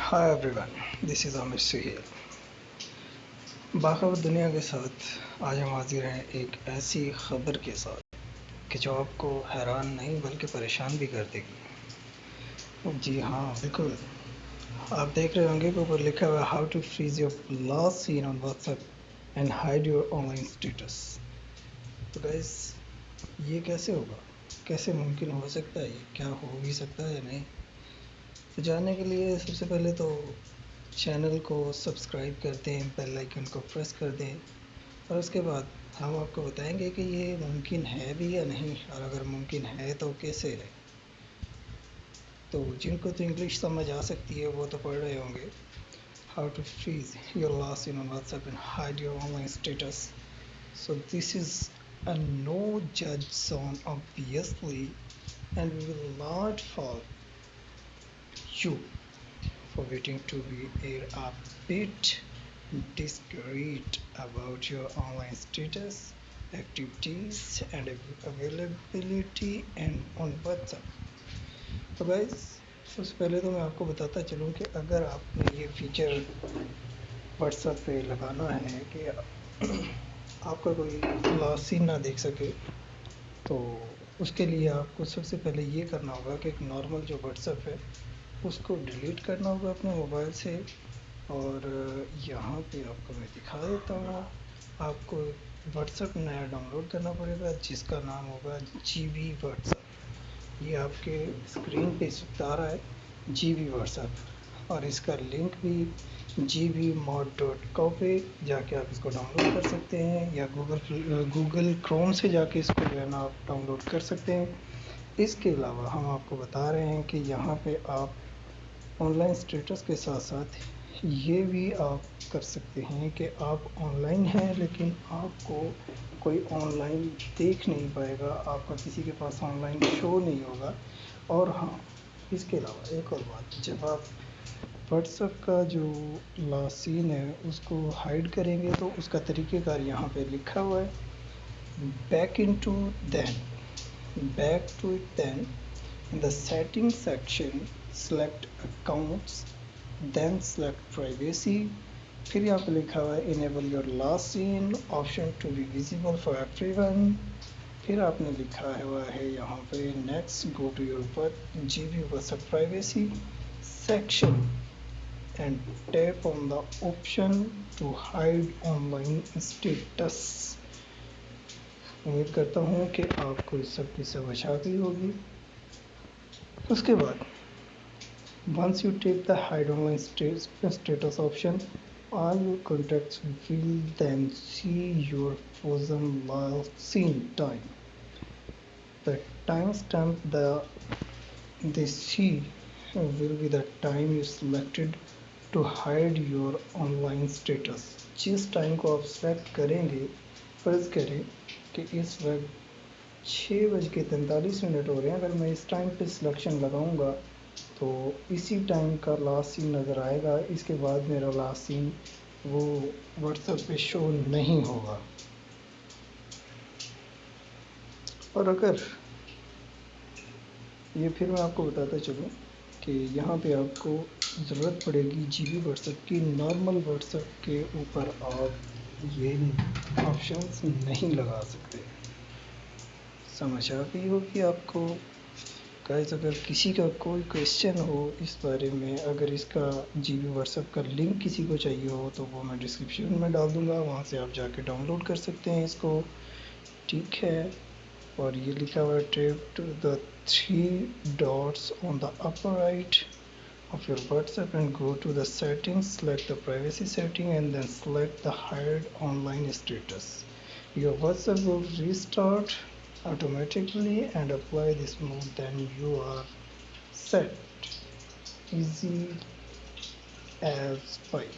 Hi everyone, this is Aamir Suhail. बाखबर दुनिया के साथ आज हम हाजिर हैं एक ऐसी खबर के साथ कि जो आपको हैरान नहीं बल्कि परेशान भी कर देगी। जी हाँ, बिल्कुल। आप देख रहे होंगे कि ऊपर लिखा हुआ है how to freeze your last seen on WhatsApp and hide your online status. तो गाइस, ये कैसे होगा, कैसे मुमकिन हो सकता है, ये क्या हो भी सकता है या नहीं? तो जानने के लिए सबसे पहले तो चैनल को सब्सक्राइब कर दें, बेल आइकन को प्रेस कर दें और उसके बाद हम आपको बताएंगे कि ये मुमकिन है भी या नहीं, और अगर मुमकिन है तो कैसे है। तो जिनको तो इंग्लिश समझ आ सकती है वो तो पढ़ रहे होंगे how to freeze your last seen on WhatsApp and hide your online status. So this is a no judge zone obviously, and we will not fault you for waiting to be a bit discreet about your online status, activities and availability and on WhatsApp. तो guys, सबसे पहले तो मैं आपको बताता चलूँ कि अगर आपने ये फीचर WhatsApp पे लगाना है कि आपका कोई लास्ट सीन ना देख सके, तो उसके लिए आपको सबसे पहले ये करना होगा कि एक नॉर्मल जो WhatsApp है उसको डिलीट करना होगा अपने मोबाइल से। और यहाँ पे आपको मैं दिखा देता हूँ, आपको WhatsApp नया डाउनलोड करना पड़ेगा जिसका नाम होगा GB WhatsApp। ये आपके स्क्रीन पे आ रहा है GB WhatsApp, और इसका लिंक भी gbmod.com पे जाके आप इसको डाउनलोड कर सकते हैं, या गूगल क्रोम से जाके इसको जो है ना आप डाउनलोड कर सकते हैं। इसके अलावा हम आपको बता रहे हैं कि यहाँ पे आप ऑनलाइन स्टेटस के साथ साथ ये भी आप कर सकते हैं कि आप ऑनलाइन हैं लेकिन आपको कोई ऑनलाइन देख नहीं पाएगा, आपका किसी के पास ऑनलाइन शो नहीं होगा। और हाँ, इसके अलावा एक और बात, जब आप WhatsApp का जो लास्ट सीन है उसको हाइड करेंगे तो उसका तरीक़ेकार यहाँ पे लिखा हुआ है, back to it then in the settings section select accounts, then select privacy। फिर यहाँ पे लिखा हुआ है enable your last seen option to be visible for everyone। फिर आपने लिखा हुआ है यहाँ पे next go to your GB WhatsApp privacy section and tap on the option to hide online status। उम्मीद करता हूँ कि आपको इस सब की समझ आ गई होगी। उसके बाद once you tap the hide online status option, all your contacts will then see your frozen last seen time. The timestamp they see will be the time you selected to hide your online status। जिस time को आप select करेंगे, फर्ज करें कि इस वक्त 6:43 हो रहे हैं, अगर मैं इस टाइम पे सिलेक्शन लगाऊंगा तो इसी टाइम का लास्ट सीन नज़र आएगा। इसके बाद मेरा लास्ट सीन वो WhatsApp पे शो नहीं होगा। और अगर ये फिर मैं आपको बताता चलूँ कि यहाँ पे आपको ज़रूरत पड़ेगी GB WhatsApp की, नॉर्मल WhatsApp के ऊपर आप ये ऑप्शंस नहीं लगा सकते। समझ आ गई होगी आपको। गाइस, अगर किसी का कोई क्वेश्चन हो इस बारे में, अगर इसका GB WhatsApp का लिंक किसी को चाहिए हो तो वो मैं डिस्क्रिप्शन में डाल दूँगा, वहाँ से आप जाके डाउनलोड कर सकते हैं इसको, ठीक है। और ये लिखा हुआ है tap to the 3 dots on the upper right of your WhatsApp and go to the settings, select the privacy setting and then select the hide online status। Your WhatsApp will restart automatically and apply this move, then you are set। Easy as pie।